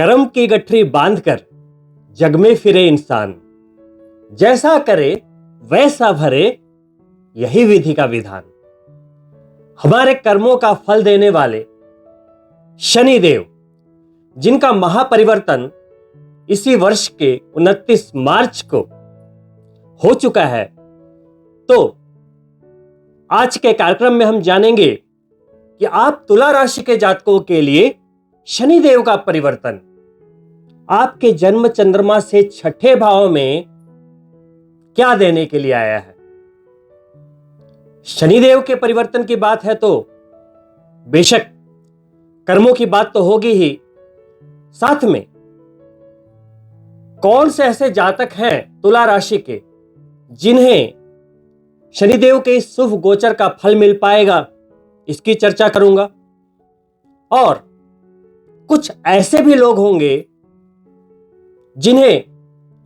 कर्म की गठरी बांधकर जग में फिरे इंसान, जैसा करे वैसा भरे, यही विधि का विधान। हमारे कर्मों का फल देने वाले शनिदेव, जिनका महापरिवर्तन इसी वर्ष के 29 मार्च को हो चुका है, तो आज के कार्यक्रम में हम जानेंगे कि आप तुला राशि के जातकों के लिए शनिदेव का परिवर्तन आपके जन्म चंद्रमा से छठे भाव में क्या देने के लिए आया है। शनिदेव के परिवर्तन की बात है तो बेशक कर्मों की बात तो होगी ही, साथ में कौन से ऐसे जातक हैं तुला राशि के जिन्हें शनिदेव के इस शुभ गोचर का फल मिल पाएगा, इसकी चर्चा करूंगा। और कुछ ऐसे भी लोग होंगे जिन्हें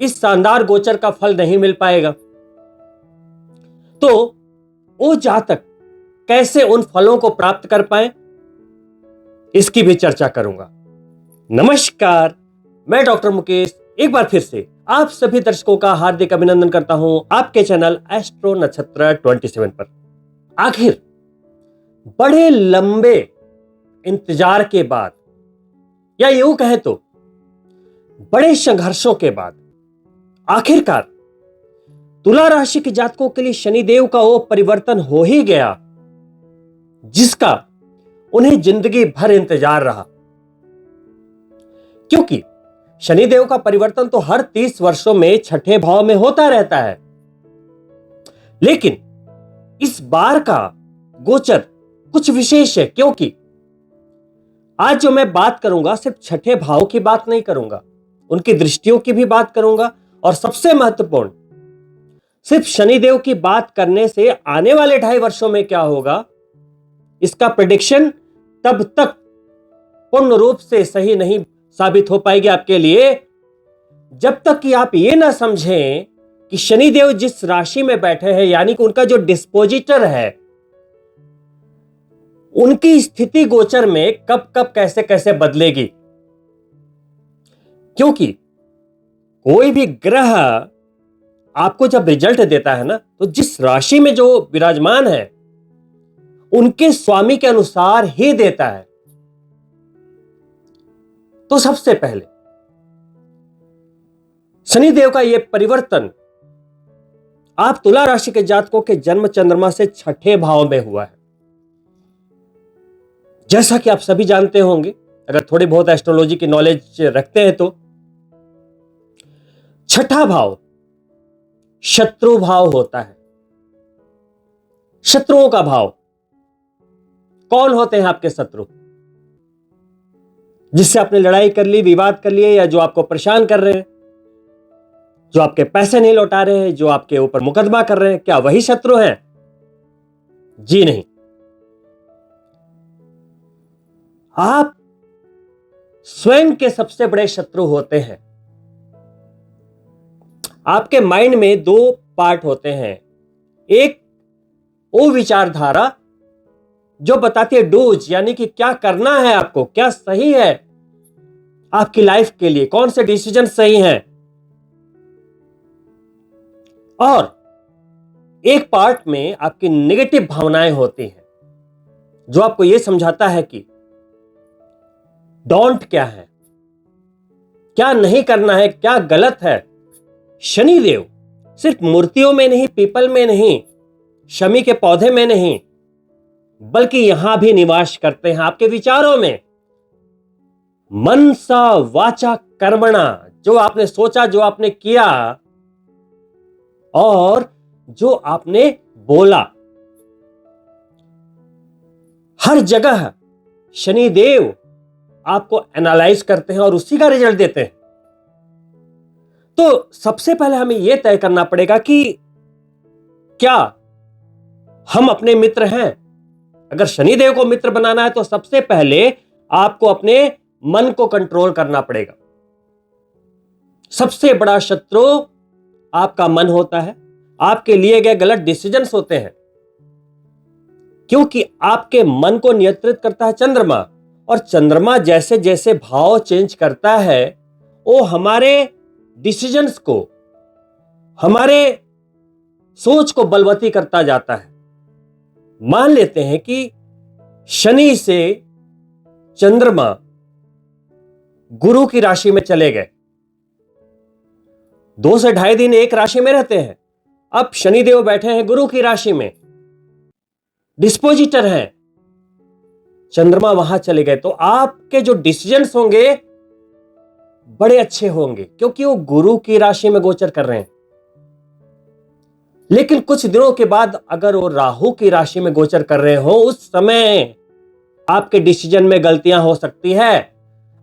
इस शानदार गोचर का फल नहीं मिल पाएगा, तो वो जातक कैसे उन फलों को प्राप्त कर पाए, इसकी भी चर्चा करूंगा। नमस्कार, मैं डॉक्टर मुकेश एक बार फिर से आप सभी दर्शकों का हार्दिक अभिनंदन करता हूं आपके चैनल एस्ट्रो नक्षत्र 27 पर। आखिर बड़े लंबे इंतजार के बाद, या यूं कहें तो बड़े संघर्षों के बाद, आखिरकार तुला राशि के जातकों के लिए शनिदेव का वो परिवर्तन हो ही गया जिसका उन्हें जिंदगी भर इंतजार रहा। क्योंकि शनिदेव का परिवर्तन तो हर 30 वर्षों में छठे भाव में होता रहता है, लेकिन इस बार का गोचर कुछ विशेष है। क्योंकि आज जो मैं बात करूंगा सिर्फ छठे भाव की बात नहीं करूंगा, उनकी दृष्टियों की भी बात करूंगा, और सबसे महत्वपूर्ण, सिर्फ शनिदेव की बात करने से आने वाले 2.5 वर्षों में क्या होगा, इसका प्रेडिक्शन तब तक पूर्ण रूप से सही नहीं साबित हो पाएगी आपके लिए, जब तक कि आप ये ना समझें कि शनिदेव जिस राशि में बैठे हैं, यानी कि उनका जो डिस्पोजिटर है, उनकी स्थिति गोचर में कब कब कैसे कैसे बदलेगी। क्योंकि कोई भी ग्रह आपको जब रिजल्ट देता है ना, तो जिस राशि में जो विराजमान है उनके स्वामी के अनुसार ही देता है। तो सबसे पहले शनिदेव का यह परिवर्तन आप तुला राशि के जातकों के जन्म चंद्रमा से छठे भाव में हुआ है। जैसा कि आप सभी जानते होंगे, अगर थोड़ी बहुत एस्ट्रोलॉजी की नॉलेज रखते हैं, तो छठा भाव शत्रु भाव होता है। शत्रुओं का भाव। कौन होते हैं आपके शत्रु? जिससे आपने लड़ाई कर ली, विवाद कर लिए, या जो आपको परेशान कर रहे हैं, जो आपके पैसे नहीं लौटा रहे हैं, जो आपके ऊपर मुकदमा कर रहे हैं, क्या वही शत्रु हैं? जी नहीं। आप स्वयं के सबसे बड़े शत्रु होते हैं। आपके माइंड में 2 पार्ट होते हैं। एक वो विचारधारा जो बताती है डूज, यानी कि क्या करना है आपको, क्या सही है आपकी लाइफ के लिए, कौन से डिसीजन सही हैं। और एक पार्ट में आपकी नेगेटिव भावनाएं होती हैं, जो आपको यह समझाता है कि डोंट क्या है, क्या नहीं करना है, क्या गलत है। शनिदेव सिर्फ मूर्तियों में नहीं, पीपल में नहीं, शमी के पौधे में नहीं, बल्कि यहां भी निवास करते हैं आपके विचारों में। मनसा वाचा कर्मणा, जो आपने सोचा, जो आपने किया और जो आपने बोला, हर जगह शनिदेव आपको एनालाइज करते हैं और उसी का रिजल्ट देते हैं। तो सबसे पहले हमें यह तय करना पड़ेगा कि क्या हम अपने मित्र हैं। अगर शनिदेव को मित्र बनाना है तो सबसे पहले आपको अपने मन को कंट्रोल करना पड़ेगा। सबसे बड़ा शत्रु आपका मन होता है, आपके लिए गए गलत डिसीजंस होते हैं, क्योंकि आपके मन को नियंत्रित करता है चंद्रमा और चंद्रमा जैसे जैसे भाव चेंज करता है वो हमारे डिसीजंस को, हमारे सोच को बलवती करता जाता है। मान लेते हैं कि शनि से चंद्रमा गुरु की राशि में चले गए, 2 से 2.5 दिन एक राशि में रहते हैं। अब शनिदेव बैठे हैं गुरु की राशि में, डिस्पोजिटर हैं, चंद्रमा वहां चले गए, तो आपके जो डिसीजंस होंगे बड़े अच्छे होंगे क्योंकि वो गुरु की राशि में गोचर कर रहे हैं। लेकिन कुछ दिनों के बाद अगर वो राहु की राशि में गोचर कर रहे हो, उस समय आपके डिसीजन में गलतियां हो सकती है,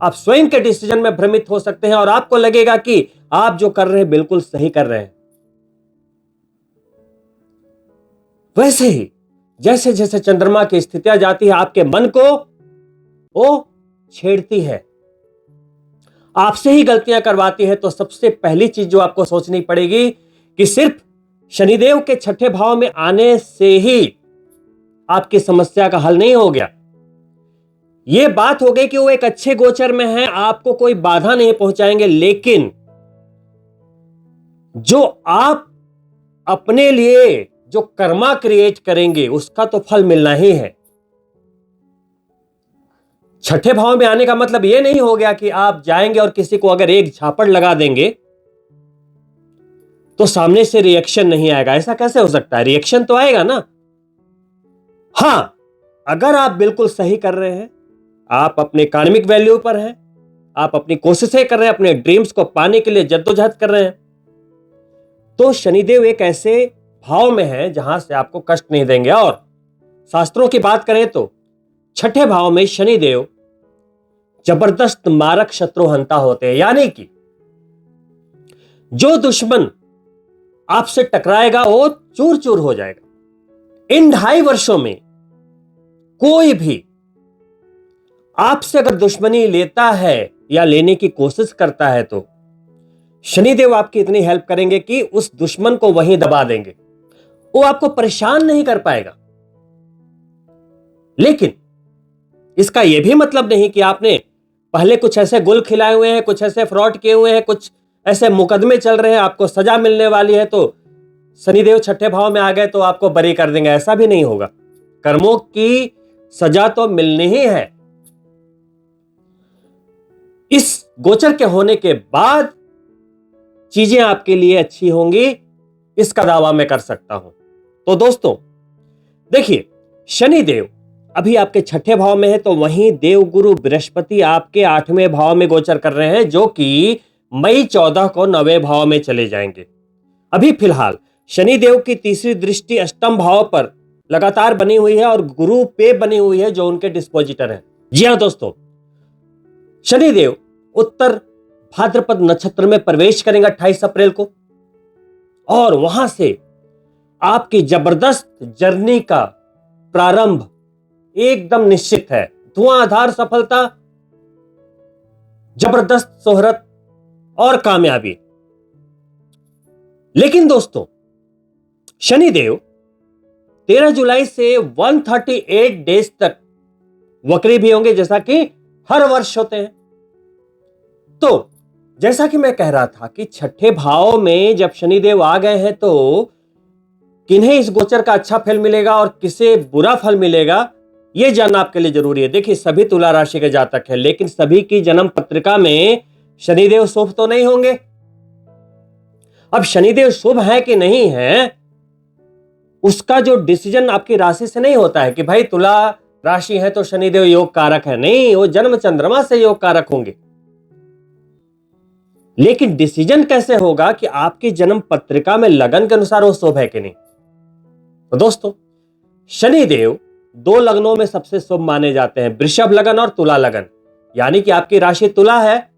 आप स्वयं के डिसीजन में भ्रमित हो सकते हैं और आपको लगेगा कि आप जो कर रहे हैं बिल्कुल सही कर रहे हैं। वैसे ही जैसे जैसे चंद्रमा की स्थितियां जाती है, आपके मन को वो छेड़ती है, आपसे ही गलतियां करवाती है। तो सबसे पहली चीज जो आपको सोचनी पड़ेगी कि सिर्फ शनिदेव के 6ठे भाव में आने से ही आपकी समस्या का हल नहीं हो गया। यह बात हो गई कि वो एक अच्छे गोचर में है, आपको कोई बाधा नहीं पहुंचाएंगे, लेकिन जो आप अपने लिए जो कर्मा क्रिएट करेंगे उसका तो फल मिलना ही है। 6ठे भाव में आने का मतलब यह नहीं हो गया कि आप जाएंगे और किसी को अगर एक झापड़ लगा देंगे तो सामने से रिएक्शन नहीं आएगा। ऐसा कैसे हो सकता है? रिएक्शन तो आएगा ना। हां, अगर आप बिल्कुल सही कर रहे हैं, आप अपने कार्मिक वैल्यू पर हैं, आप अपनी कोशिशें कर रहे हैं, अपने ड्रीम्स को पाने के लिए जद्दोजहद कर रहे हैं, तो शनिदेव एक ऐसे भाव में है जहां से आपको कष्ट नहीं देंगे। और शास्त्रों की बात करें तो 6ठे भाव में शनिदेव जबरदस्त मारक शत्रुहंता होते हैं, यानी कि जो दुश्मन आपसे टकराएगा वो चूर चूर हो जाएगा। इन 2.5 वर्षों में कोई भी आपसे अगर दुश्मनी लेता है या लेने की कोशिश करता है तो शनिदेव आपकी इतनी हेल्प करेंगे कि उस दुश्मन को वहीं दबा देंगे, वो आपको परेशान नहीं कर पाएगा। लेकिन इसका यह भी मतलब नहीं कि आपने पहले कुछ ऐसे गुल खिलाए हुए हैं, कुछ ऐसे फ्रॉड किए हुए हैं, कुछ ऐसे मुकदमे चल रहे हैं, आपको सजा मिलने वाली है तो शनिदेव 6ठे भाव में आ गए तो आपको बरी कर देंगे। ऐसा भी नहीं होगा। कर्मों की सजा तो मिलनी ही है। इस गोचर के होने के बाद चीजें आपके लिए अच्छी होंगी, इसका दावा मैं कर सकता हूं। तो दोस्तों देखिए, शनिदेव अभी आपके 6ठे भाव में है, तो वहीं देवगुरु बृहस्पति आपके 8वें भाव में गोचर कर रहे हैं, जो कि मई 14 को 9वें भाव में चले जाएंगे। अभी फिलहाल शनिदेव की तीसरी दृष्टि अष्टम भाव पर लगातार बनी हुई है और गुरु पे बनी हुई है जो उनके डिस्पोजिटर हैं। जी हां दोस्तों, शनिदेव उत्तर भाद्रपद नक्षत्र में प्रवेश करेंगे 28 अप्रैल को, और वहां से आपकी जबरदस्त जर्नी का प्रारंभ एकदम निश्चित है। धुआंधार सफलता, जबरदस्त शोहरत और कामयाबी। लेकिन दोस्तों, शनिदेव 13 जुलाई से 138 डेज तक वक्री भी होंगे, जैसा कि हर वर्ष होते हैं। तो जैसा कि मैं कह रहा था कि 6ठे भाव में जब शनिदेव आ गए हैं तो किन्हें इस गोचर का अच्छा फल मिलेगा और किसे बुरा फल मिलेगा, यह जानना आपके लिए जरूरी है। देखिए, सभी तुला राशि के जातक हैं, लेकिन सभी की जन्म पत्रिका में शनिदेव शुभ तो नहीं होंगे। अब शनिदेव शुभ है कि नहीं है, उसका जो डिसीजन आपकी राशि से नहीं होता है कि भाई तुला राशि है तो शनिदेव योग कारक है। नहीं, वो जन्म चंद्रमा से योग कारक होंगे। लेकिन डिसीजन कैसे होगा कि आपकी जन्म पत्रिका में लगन के अनुसार वो शुभ है कि नहीं। तो दोस्तों, शनिदेव 2 लग्नों में सबसे शुभ माने जाते हैं, वृषभ लगन और तुला लगन। यानी कि आपकी राशि तुला है,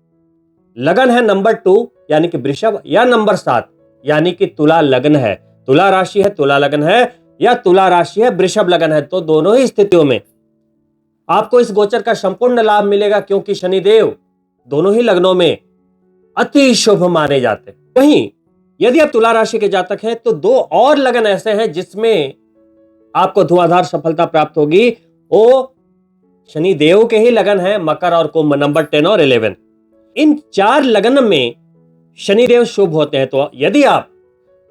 लगन है नंबर 2 यानी कि वृषभ, या नंबर 7 यानी कि तुला लगन है। तुला राशि है, तुला लगन है, या तुला राशि है, वृषभ लगन है। तो दोनों ही स्थितियों में आपको इस गोचर का संपूर्ण लाभ मिलेगा, क्योंकि शनिदेव दोनों ही लग्नों में अति शुभ माने जाते हैं। वहीं यदि आप तुला राशि के जातक हैं तो 2 और लगन ऐसे हैं जिसमें आपको धुआंधार सफलता प्राप्त होगी। वो शनि देव के ही लगन है मकर और कुंभ, नंबर 10 और 11। इन 4 लगन में शनि देव शुभ होते हैं। तो यदि आप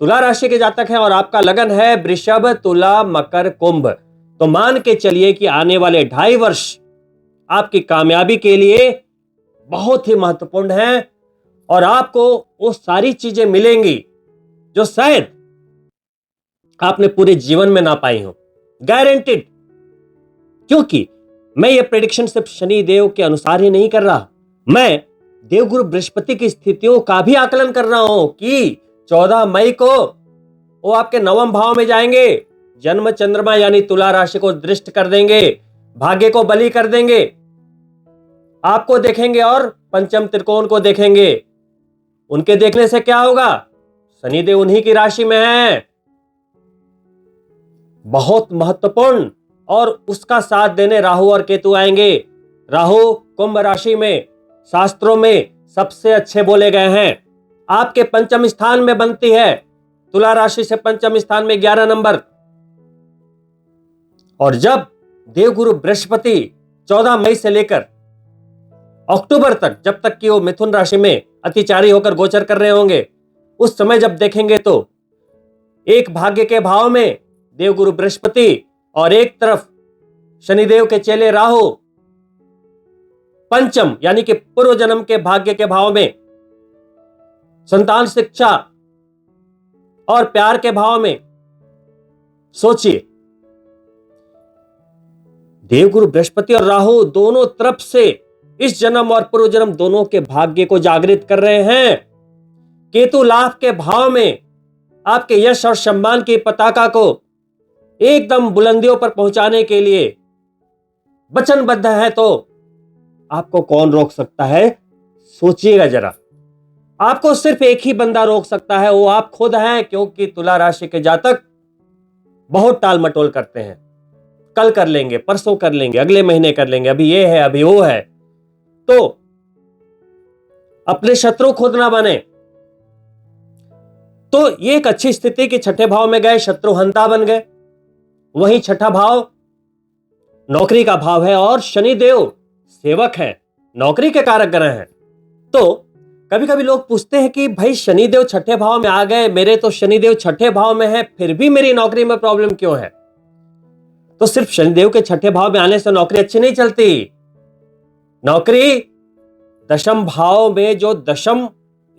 तुला राशि के जातक हैं और आपका लगन है वृषभ, तुला, मकर, कुंभ, तो मान के चलिए कि आने वाले 2.5 वर्ष आपकी कामयाबी के लिए बहुत ही महत्वपूर्ण है और आपको वो सारी चीजें मिलेंगी जो शायद आपने पूरे जीवन में ना पाई हो, गारंटेड। क्योंकि मैं ये प्रेडिक्शन सिर्फ शनि देव के अनुसार ही नहीं कर रहा, मैं देवगुरु बृहस्पति की स्थितियों का भी आकलन कर रहा हूं कि 14 मई को वो आपके 9वें भाव में जाएंगे, जन्म चंद्रमा यानी तुला राशि को दृष्ट कर देंगे, भाग्य को बली कर देंगे, आपको देखेंगे और पंचम त्रिकोण को देखेंगे। उनके देखने से क्या होगा? शनिदेव उन्हीं की राशि में है, बहुत महत्वपूर्ण। और उसका साथ देने राहु और केतु आएंगे। राहु कुंभ राशि में शास्त्रों में सबसे अच्छे बोले गए हैं। आपके पंचम स्थान में बनती है, तुला राशि से पंचम स्थान में 11 नंबर। और जब देवगुरु बृहस्पति 14 मई से लेकर अक्टूबर तक, जब तक कि वो मिथुन राशि में अतिचारी होकर गोचर कर रहे होंगे, उस समय जब देखेंगे तो एक भाग्य के भाव में देवगुरु बृहस्पति और एक तरफ शनिदेव के चेले राहु पंचम यानी कि पूर्व जन्म के भाग्य के भाव में, संतान, शिक्षा और प्यार के भाव में। सोचिए, देवगुरु बृहस्पति और राहु दोनों तरफ से इस जन्म और पूर्व जन्म दोनों के भाग्य को जागृत कर रहे हैं। केतु लाभ के भाव में आपके यश और सम्मान की पताका को एकदम बुलंदियों पर पहुंचाने के लिए वचनबद्ध है। तो आपको कौन रोक सकता है? सोचिएगा जरा। आपको सिर्फ एक ही बंदा रोक सकता है, वो आप खुद हैं। क्योंकि तुला राशि के जातक बहुत टाल मटोल करते हैं, कल कर लेंगे, परसों कर लेंगे, अगले महीने कर लेंगे, अभी ये है, अभी वो है। तो अपने शत्रु खुद ना बने। तो ये एक अच्छी स्थिति कि छठे भाव में गए, शत्रुहंता बन गए। वहीं छठा भाव नौकरी का भाव है और शनिदेव सेवक है, नौकरी के कारक ग्रह हैं। तो कभी कभी लोग पूछते हैं कि भाई शनिदेव छठे भाव में आ गए, मेरे तो शनिदेव छठे भाव में है, फिर भी मेरी नौकरी में प्रॉब्लम क्यों है? तो सिर्फ शनिदेव के छठे भाव में आने से नौकरी अच्छी नहीं चलती। नौकरी दशम भाव में जो दशम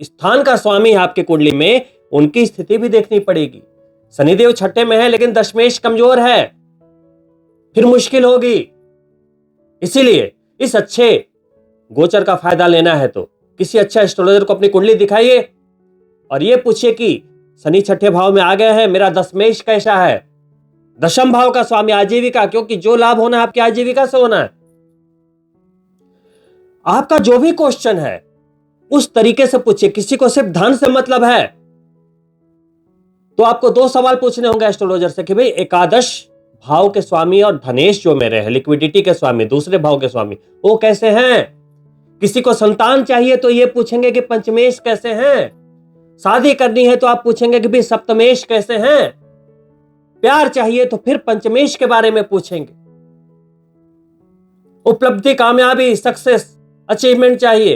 स्थान का स्वामी है आपके कुंडली में, उनकी स्थिति भी देखनी पड़ेगी। शनिदेव छठे में है लेकिन दशमेश कमजोर है, फिर मुश्किल होगी। इसीलिए इस अच्छे गोचर का फायदा लेना है तो किसी अच्छे एस्ट्रोलॉजर को अपनी कुंडली दिखाइए और यह पूछिए कि शनि छठे भाव में आ गए हैं, मेरा दशमेश कैसा है? दशम भाव का स्वामी आजीविका, क्योंकि जो लाभ होना है आपकी आजीविका से होना है। आपका जो भी क्वेश्चन है उस तरीके से पूछिए। किसी को सिर्फ धन से मतलब है तो आपको 2 सवाल पूछने होंगे एस्ट्रोलॉजर से कि भाई एकादश भाव के स्वामी और धनेश जो मेरे हैं, लिक्विडिटी के स्वामी, दूसरे भाव के स्वामी, वो कैसे हैं? किसी को संतान चाहिए तो ये पूछेंगे कि पंचमेश कैसे हैं? शादी करनी है तो आप पूछेंगे कि भाई सप्तमेश कैसे हैं? प्यार चाहिए तो फिर पंचमेश के बारे में पूछेंगे। उपलब्धि, कामयाबी, सक्सेस, अचीवमेंट चाहिए,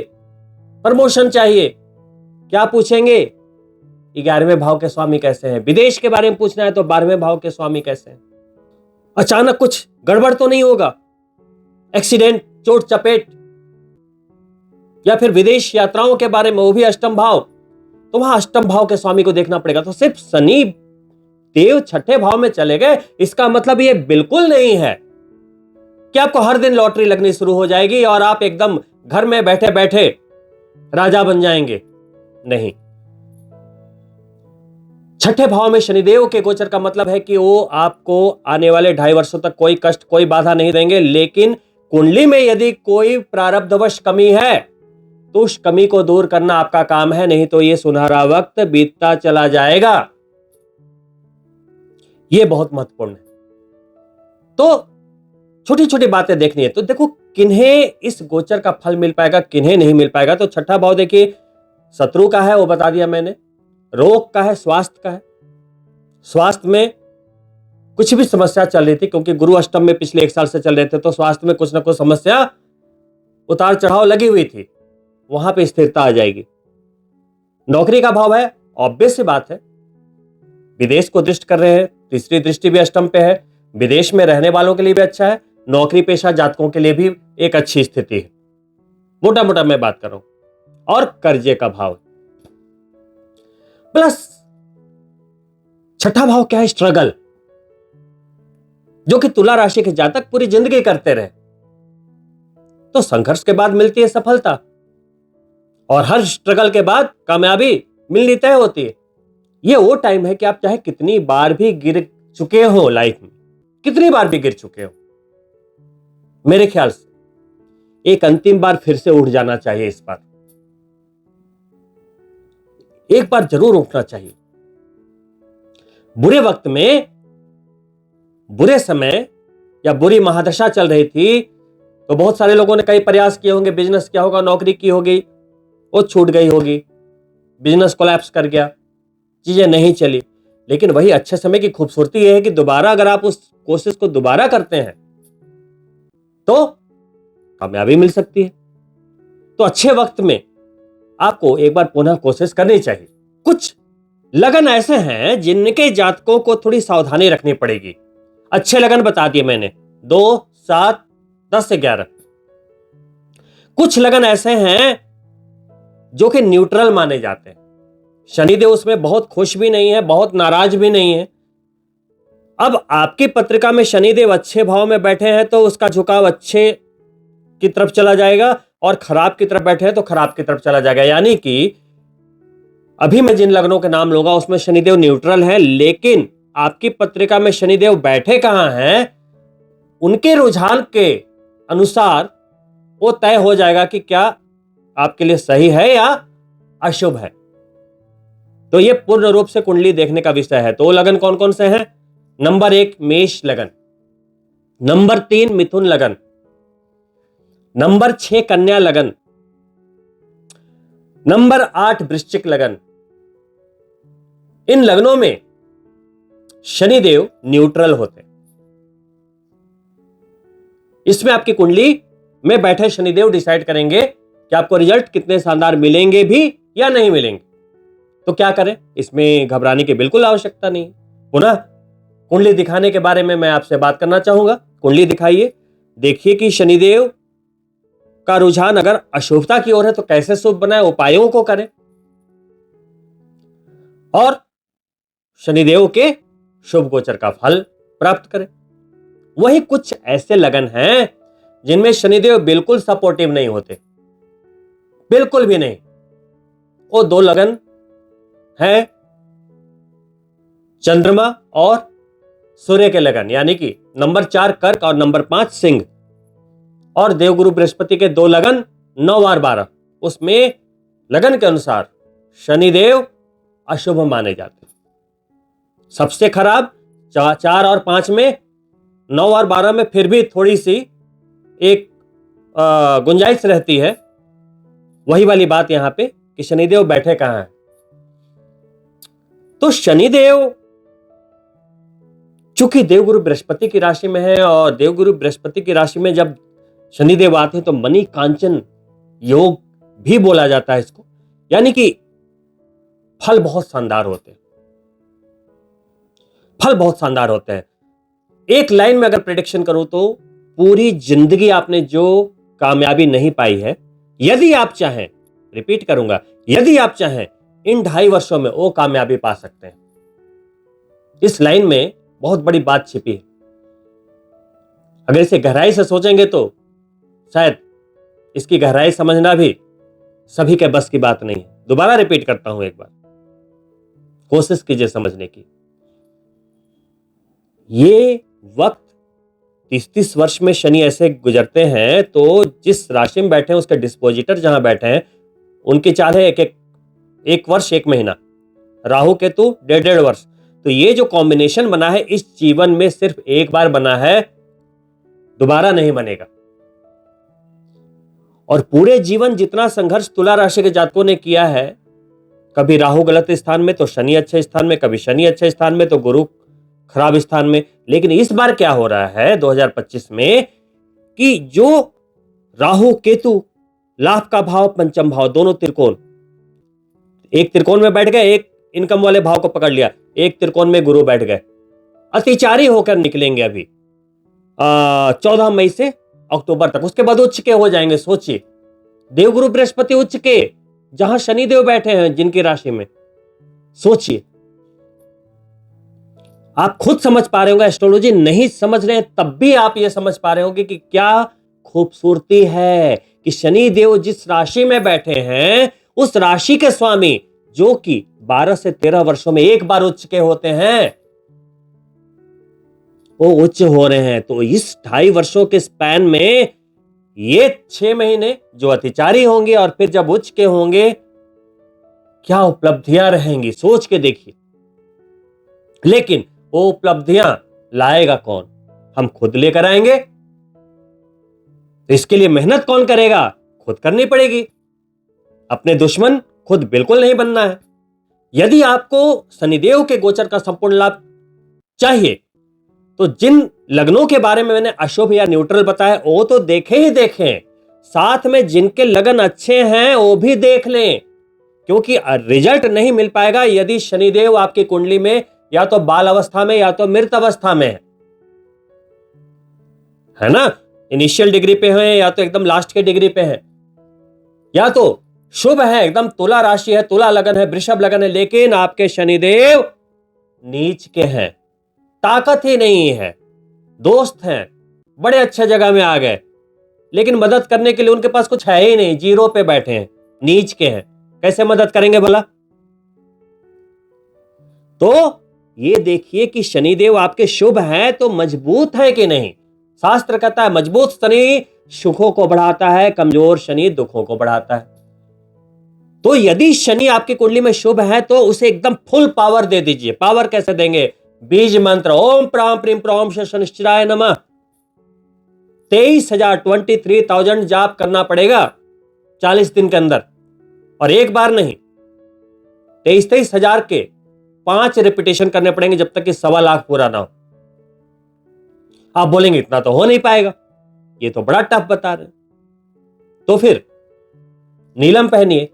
प्रमोशन चाहिए, क्या पूछेंगे? 11वें भाव के स्वामी कैसे हैं? विदेश के बारे में पूछना है तो 12वें भाव के स्वामी कैसे हैं? अचानक कुछ गड़बड़ तो नहीं होगा, एक्सीडेंट, चोट चपेट, या फिर विदेश यात्राओं के बारे में, वो भी अष्टम भाव, तो वहां अष्टम भाव के स्वामी को देखना पड़ेगा। तो सिर्फ शनि देव छठे भाव में चले गए इसका मतलब ये बिल्कुल नहीं है कि आपको हर दिन लॉटरी लगनी शुरू हो जाएगी और आप एकदम घर में बैठे बैठे राजा बन जाएंगे। नहीं, छठे भाव में शनिदेव के गोचर का मतलब है कि वो आपको आने वाले 2.5 वर्षों तक कोई कष्ट, कोई बाधा नहीं देंगे। लेकिन कुंडली में यदि कोई प्रारब्धवश कमी है तो उस कमी को दूर करना आपका काम है, नहीं तो ये सुनहरा वक्त बीतता चला जाएगा। ये बहुत महत्वपूर्ण है। तो छोटी छोटी बातें देखनी है। तो देखो किन्हें इस गोचर का फल मिल पाएगा, किन्हें नहीं मिल पाएगा। तो छठा भाव देखिए, शत्रु का है, वो बता दिया मैंने। रोग का है, स्वास्थ्य का है। स्वास्थ्य में कुछ भी समस्या चल रही थी, क्योंकि गुरु अष्टम में पिछले 1 साल से चल रहे थे, तो स्वास्थ्य में कुछ ना कुछ समस्या उतार चढ़ाव लगी हुई थी, वहां पे स्थिरता आ जाएगी। नौकरी का भाव है, ऑब्वियस सी बात है, विदेश को दृष्टि कर रहे हैं, तीसरी दृष्टि भी अष्टम पे है, विदेश में रहने वालों के लिए भी अच्छा है, नौकरी पेशा जातकों के लिए भी एक अच्छी स्थिति है, मोटा मोटा मैं बात कर रहा हूं। और कर्जे का भाव प्लस छठा भाव क्या है, स्ट्रगल, जो कि तुला राशि के जातक पूरी जिंदगी करते रहे, तो संघर्ष के बाद मिलती है सफलता, और हर स्ट्रगल के बाद कामयाबी मिलनी तय होती है। ये वो टाइम है कि आप चाहे कितनी बार भी गिर चुके हो लाइफ में, कितनी बार भी गिर चुके हो, मेरे ख्याल से एक अंतिम बार फिर से उठ जाना चाहिए। इस बार एक बार जरूर उठना चाहिए। बुरे वक्त में, बुरे समय या बुरी महादशा चल रही थी, तो बहुत सारे लोगों ने कई प्रयास किए होंगे, बिजनेस किया होगा, नौकरी की होगी, वो छूट गई होगी, बिजनेस कोलैप्स कर गया, चीजें नहीं चली। लेकिन वही अच्छे समय की खूबसूरती यह है कि दोबारा अगर आप उस कोशिश को दोबारा करते हैं तो कामयाबी मिल सकती है। तो अच्छे वक्त में आपको एक बार पुनः कोशिश करनी चाहिए। कुछ लगन ऐसे हैं जिनके जातकों को थोड़ी सावधानी रखनी पड़ेगी। अच्छे लगन बता दिए मैंने, 2, 7, 10 से 11। कुछ लगन ऐसे हैं जो कि न्यूट्रल माने जाते हैं। शनिदेव उसमें बहुत खुश भी नहीं है, बहुत नाराज भी नहीं है। अब आपकी पत्रिका में शनिदेव अच्छे भाव में बैठे हैं तो उसका झुकाव अच्छे की तरफ चला जाएगा, और खराब की तरफ बैठे हैं तो खराब की तरफ चला जाएगा। यानी कि अभी मैं जिन लग्नों के नाम लूंगा उसमें शनिदेव न्यूट्रल है, लेकिन आपकी पत्रिका में शनिदेव बैठे कहां हैं, उनके रुझान के अनुसार वो तय हो जाएगा कि क्या आपके लिए सही है या अशुभ है। तो ये पूर्ण रूप से कुंडली देखने का विषय है। तो लगन कौन कौन से हैं? नंबर 1 मेष लगन, नंबर 3 मिथुन लगन, नंबर 6 कन्या लगन, नंबर 8 वृश्चिक लगन। इन लगनों में शनिदेव न्यूट्रल होते हैं। इसमें आपकी कुंडली में बैठे शनिदेव डिसाइड करेंगे कि आपको रिजल्ट कितने शानदार मिलेंगे भी या नहीं मिलेंगे। तो क्या करें, इसमें घबराने की बिल्कुल आवश्यकता नहीं। पुनः कुंडली दिखाने के बारे में मैं आपसे बात करना चाहूंगा। कुंडली दिखाइए, देखिए कि शनिदेव का रुझान अगर अशुभता की ओर है तो कैसे शुभ बनाए, उपायों को करें, और शनिदेव के शुभ गोचर का फल प्राप्त करें। वही कुछ ऐसे लगन हैं जिनमें शनिदेव बिल्कुल सपोर्टिव नहीं होते, बिल्कुल भी नहीं। वो 2 लगन हैं चंद्रमा और सूर्य के लगन, यानी कि नंबर 4 कर्क और नंबर 5 सिंह, और देवगुरु बृहस्पति के 2 लगन 9 और 12। उसमें लगन के अनुसार शनिदेव अशुभ माने जाते हैं। सबसे खराब 4 और 5 में, 9 और 12 में फिर भी थोड़ी सी एक गुंजाइश रहती है। वही वाली बात यहां पे कि शनिदेव बैठे कहां हैं। तो शनिदेव चूंकि देवगुरु बृहस्पति की राशि में है, और देवगुरु बृहस्पति की राशि में जब शनिदेव आते हैं तो मणि कांचन योग भी बोला जाता है इसको, यानी कि फल बहुत शानदार होते हैं, फल बहुत शानदार होते हैं। एक लाइन में अगर प्रेडिक्शन करूं तो पूरी जिंदगी आपने जो कामयाबी नहीं पाई है, यदि आप चाहें, रिपीट करूंगा, यदि आप चाहें इन 2.5 वर्षों में वो कामयाबी पा सकते हैं। इस लाइन में बहुत बड़ी बात छिपी है। अगर इसे गहराई से सोचेंगे तो शायद इसकी गहराई समझना भी सभी के बस की बात नहीं है। दोबारा रिपीट करता हूं, एक बार कोशिश कीजिए समझने की। ये वक्त 30-30 वर्ष में शनि ऐसे गुजरते हैं, तो जिस राशि में बैठे हैं उसके डिस्पोजिटर जहां बैठे हैं उनकी चाल है एक वर्ष 1 महीना, राहु केतु 1.5 वर्ष। तो ये जो कॉम्बिनेशन बना है इस जीवन में सिर्फ एक बार बना है, दोबारा नहीं बनेगा। और पूरे जीवन जितना संघर्ष तुला राशि के जातकों ने किया है, कभी राहु गलत स्थान में तो शनि अच्छे स्थान में, कभी शनि अच्छे स्थान में तो गुरु खराब स्थान में। लेकिन इस बार क्या हो रहा है 2025 में कि जो राहु केतु, लाभ का भाव, पंचम भाव, दोनों त्रिकोण, एक त्रिकोण में बैठ गए, एक इनकम वाले भाव को पकड़ लिया, एक त्रिकोण में गुरु बैठ गए, अतिचारी होकर निकलेंगे अभी 14 मई से अक्टूबर तक। उसके बाद उच्च के हो जाएंगे। सोचिए, देवगुरु बृहस्पति उच्च के, जहां शनिदेव बैठे हैं जिनकी राशि में। सोचिए, आप खुद समझ पा रहे होंगे, एस्ट्रोलॉजी नहीं समझ रहे हैं तब भी आप यह समझ पा रहे होंगे कि क्या खूबसूरती है कि शनि देव जिस राशि में बैठे हैं उस राशि के स्वामी, जो कि 12 से 13 वर्षों में एक बार उच्च के होते हैं, वो उच्च हो रहे हैं। तो इस 2.5 वर्षों के स्पैन में ये 6 महीने जो अतिचारी होंगे और फिर जब उच्च के होंगे, क्या उपलब्धियां रहेंगी, सोच के देखिए। लेकिन वो उपलब्धियां लाएगा कौन? हम खुद लेकर आएंगे। तो इसके लिए मेहनत कौन करेगा? खुद करनी पड़ेगी। अपने दुश्मन खुद बिल्कुल नहीं बनना है। यदि आपको शनिदेव के गोचर का संपूर्ण लाभ चाहिए तो जिन लग्नों के बारे में मैंने अशुभ या न्यूट्रल बताया वो तो देखे ही देखें, साथ में जिनके लगन अच्छे हैं वो भी देख लें, क्योंकि रिजल्ट नहीं मिल पाएगा यदि शनिदेव आपकी कुंडली में या तो बाल अवस्था में या तो मृत अवस्था में है ना, इनिशियल डिग्री पे है या तो एकदम लास्ट के डिग्री पे है, या तो शुभ है, एकदम तुला राशि है, तुला लगन है, वृषभ लगन है, लेकिन आपके शनिदेव नीच के हैं, ताकत ही नहीं है, दोस्त हैं, बड़े अच्छे जगह में आ गए, लेकिन मदद करने के लिए उनके पास कुछ है ही नहीं, जीरो पे बैठे हैं, नीच के हैं, कैसे मदद करेंगे भला? तो ये देखिए कि शनिदेव आपके शुभ हैं तो मजबूत है कि नहीं। शास्त्र कहता है मजबूत शनि सुखों को बढ़ाता है, कमजोर शनि दुखों को बढ़ाता है। तो यदि शनि आपकी कुंडली में शुभ है तो उसे एकदम फुल पावर दे दीजिए। पावर कैसे देंगे? बीज मंत्र ओम प्राम प्रीम प्रॉम शनिश्चराय नमः 23,000 जाप करना पड़ेगा 40 दिन के अंदर, और एक बार नहीं, 23,000 के 5 रिपीटेशन करने पड़ेंगे जब तक कि 1.25 लाख पूरा ना हो। आप बोलेंगे इतना तो हो नहीं पाएगा, ये तो बड़ा टफ बता रहे। तो फिर नीलम पहनिए।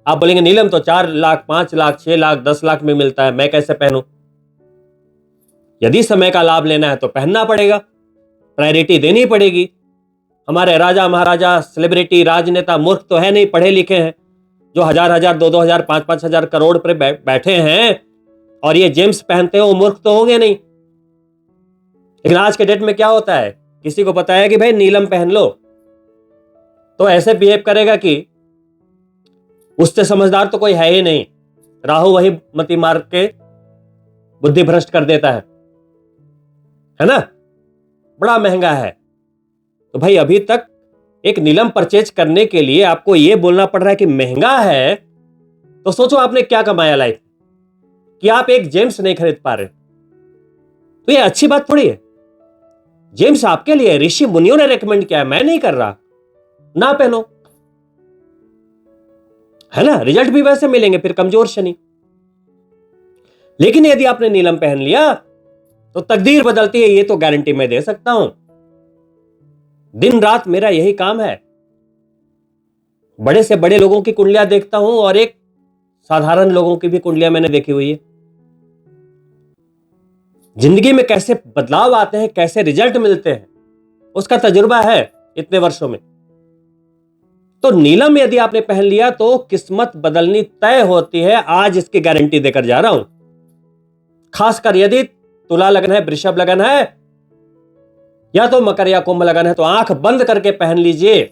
आप बोलेंगे नीलम तो 4 लाख, 5 लाख, 6 लाख, 10 लाख में मिलता है, मैं कैसे पहनूं? यदि समय का लाभ लेना है तो पहनना पड़ेगा, प्रायोरिटी देनी पड़ेगी। हमारे राजा महाराजा, सेलिब्रिटी, राजनेता मूर्ख तो है नहीं, पढ़े लिखे हैं, जो 1,000, 2,000, 5,000 करोड़ पर बैठे हैं और ये जेम्स पहनते हैं, वो मूर्ख तो होंगे नहीं। लेकिन आज के डेट में क्या होता है, किसी को पता है कि भाई नीलम पहन लो तो ऐसे बिहेव करेगा कि उससे समझदार तो कोई है ही नहीं, राहु वही मति मार के बुद्धि भ्रष्ट कर देता है ना, बड़ा महंगा है। तो भाई अभी तक एक नीलम परचेज करने के लिए आपको यह बोलना पड़ रहा है कि महंगा है, तो सोचो आपने क्या कमाया लाइफ कि आप एक जेम्स नहीं खरीद पा रहे। तो ये अच्छी बात थोड़ी है। जेम्स आपके लिए ऋषि मुनियों ने रेकमेंड किया है, मैं नहीं कर रहा, ना पहनो, है ना, रिजल्ट भी वैसे मिलेंगे, फिर कमजोर शनि। लेकिन यदि आपने नीलम पहन लिया तो तकदीर बदलती है, ये तो गारंटी मैं दे सकता हूं। दिन रात मेरा यही काम है, बड़े से बड़े लोगों की कुंडलियां देखता हूं और एक साधारण लोगों की भी कुंडलियां मैंने देखी हुई है। जिंदगी में कैसे बदलाव आते हैं, कैसे रिजल्ट मिलते हैं, उसका तजुर्बा है इतने वर्षों में। तो नीलम यदि आपने पहन लिया तो किस्मत बदलनी तय होती है, आज इसकी गारंटी देकर जा रहा हूं। खासकर यदि तुला लगन है, वृषभ लगन है, या तो मकर या कुंभ लगन है, तो आंख बंद करके पहन लीजिए।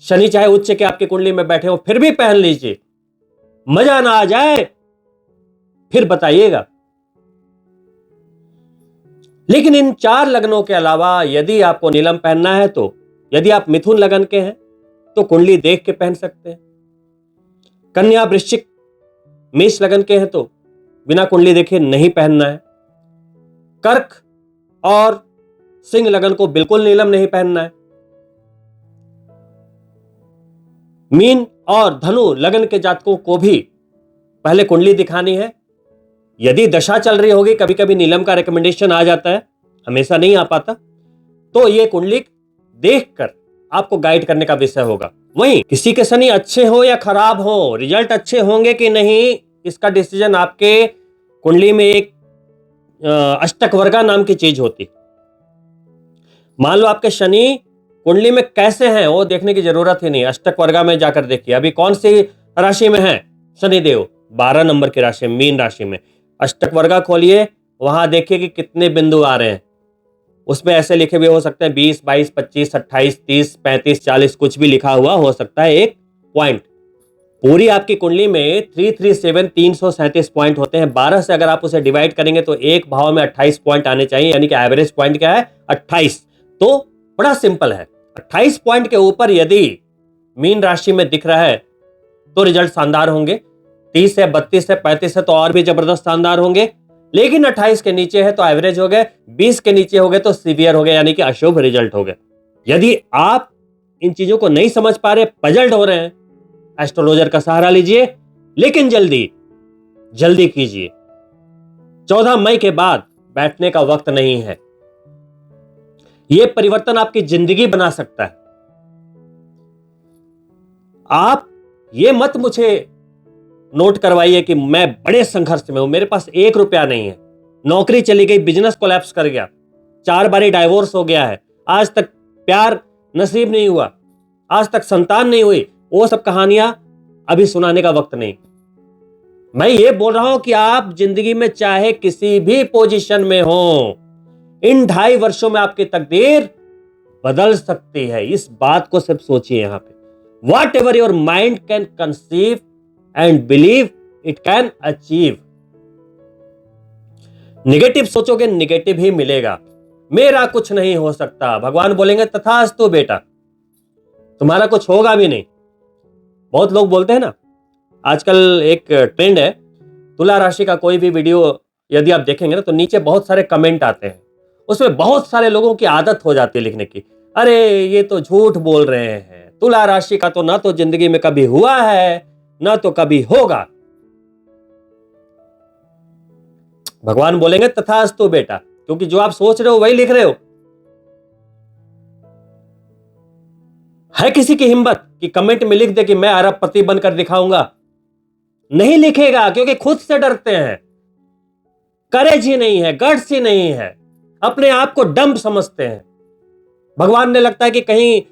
शनि चाहे उच्च के आपकी कुंडली में बैठे हो फिर भी पहन लीजिए, मजा ना आ जाए फिर बताइएगा। लेकिन इन 4 लग्नों के अलावा यदि आपको नीलम पहनना है तो यदि आप मिथुन लगन के हैं तो कुंडली देख के पहन सकते हैं। कन्या, वृश्चिक, मेष लगन के हैं तो बिना कुंडली देखे नहीं पहनना है। कर्क और सिंह लगन को बिल्कुल नीलम नहीं पहनना है। मीन और धनु लगन के जातकों को भी पहले कुंडली दिखानी है, यदि दशा चल रही होगी, कभी कभी नीलम का रिकमेंडेशन आ जाता है, हमेशा नहीं आ पाता, तो ये कुंडली देखकर आपको गाइड करने का विषय होगा। वहीं किसी के शनि अच्छे हो या खराब हो, रिजल्ट अच्छे होंगे कि नहीं, इसका डिसीजन आपके कुंडली में एक अष्टक वर्गा नाम की चीज होती। मान लो आपके शनि कुंडली में कैसे हैं वो देखने की जरूरत ही नहीं, अष्टक वर्गा में जाकर देखिए अभी कौन सी राशि में है शनिदेव, 12 नंबर की राशि, मीन राशि में। अष्टक वर्गा खोलिए, वहां देखिए कि कितने बिंदु आ रहे हैं। उसमें ऐसे लिखे हुए हो सकते हैं 20, 22, 25, 28, 30, 35, 40, कुछ भी लिखा हुआ हो सकता है एक पॉइंट। पूरी आपकी कुंडली में 337 337 पॉइंट होते हैं। 12 से अगर आप उसे डिवाइड करेंगे तो एक भाव में 28 पॉइंट आने चाहिए, यानी कि एवरेज पॉइंट क्या है 28। तो बड़ा सिंपल है, 28 पॉइंट के ऊपर यदि मीन राशि में दिख रहा है तो रिजल्ट शानदार होंगे। 30 है, 32 है, 35 है तो और भी जबरदस्त शानदार होंगे। लेकिन 28 के नीचे है तो एवरेज हो गए, 20 के नीचे हो गए तो सीवियर हो गए, यानी कि अशुभ रिजल्ट हो गए। यदि आप इन चीजों को नहीं समझ पा रहे, पजल्ड हो रहे हैं, एस्ट्रोलॉजर का सहारा लीजिए, लेकिन जल्दी कीजिए। 14 मई के बाद बैठने का वक्त नहीं है। यह परिवर्तन आपकी जिंदगी बना सकता है। आप ये मत मुझे नोट करवाइए कि मैं बड़े संघर्ष में हूं, मेरे पास 1 रुपया नहीं है, नौकरी चली गई, बिजनेस कोलैप्स कर गया, 4 बारी डाइवोर्स हो गया है, आज तक प्यार नसीब नहीं हुआ, आज तक संतान नहीं हुई, वो सब कहानियां अभी सुनाने का वक्त नहीं। मैं ये बोल रहा हूं कि आप जिंदगी में चाहे किसी भी पोजीशन में हो, इन 2.5 वर्षों में आपकी तकदीर बदल सकती है। इस बात को सिर्फ सोचिए यहां पे। What ever your mind can conceive and believe it can achieve. Negative सोचोगे निगेटिव ही मिलेगा। मेरा कुछ नहीं हो सकता, भगवान बोलेंगे तथास्तु बेटा, तुम्हारा कुछ होगा भी नहीं। बहुत लोग बोलते हैं ना, आजकल एक ट्रेंड है, तुला राशि का कोई भी वीडियो यदि आप देखेंगे ना तो नीचे बहुत सारे कमेंट आते हैं। उसमें बहुत सारे लोगों की आदत हो जाती है लिखने की, अरे ये तो झूठ बोल रहे हैं, तुला राशि का तो ना तो जिंदगी में कभी हुआ है ना तो कभी होगा। भगवान बोलेंगे तथास्तु बेटा, क्योंकि जो आप सोच रहे हो वही लिख रहे हो। है किसी की हिम्मत कि कमेंट में लिख दे कि मैं अरबपति बनकर दिखाऊंगा? नहीं लिखेगा, क्योंकि खुद से डरते हैं, करेज ही नहीं है, गट्स ही नहीं है, अपने आप को डंप समझते हैं। भगवान ने लगता है कि कहीं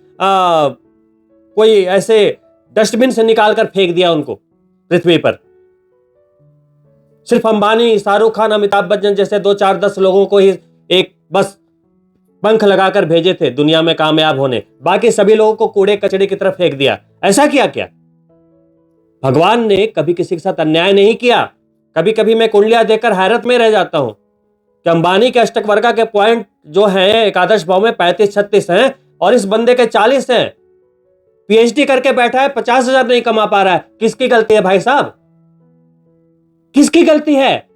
कोई ऐसे डस्टबिन से निकालकर फेंक दिया उनको पृथ्वी पर। सिर्फ अंबानी, शाहरुख खान, अमिताभ बच्चन जैसे 2, 4, 10 लोगों को ही एक बस पंख लगाकर भेजे थे दुनिया में कामयाब होने, बाकी सभी लोगों को कूड़े कचड़े की तरफ फेंक दिया। ऐसा किया क्या? भगवान ने कभी किसी के साथ अन्याय नहीं किया। कभी कभी मैं कुंडलियां देखकर हैरत में रह जाता हूं कि अंबानी के अष्टक वर्गा के पॉइंट जो हैं एकादश भाव में 35-36 हैं और इस बंदे के 40 हैं। पीएचडी करके बैठा है, 50,000 नहीं कमा पा रहा है। किसकी गलती है भाई साहब? किसकी गलती है?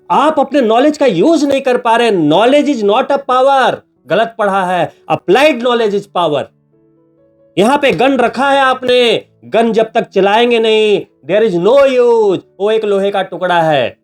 आप अपने नॉलेज का यूज नहीं कर पा रहे। Knowledge is not a power, गलत पढ़ा है। Applied knowledge is power. यहां पे गन रखा है आपने, गन जब तक चलाएंगे नहीं, देयर इज नो यूज, वो एक लोहे का टुकड़ा है।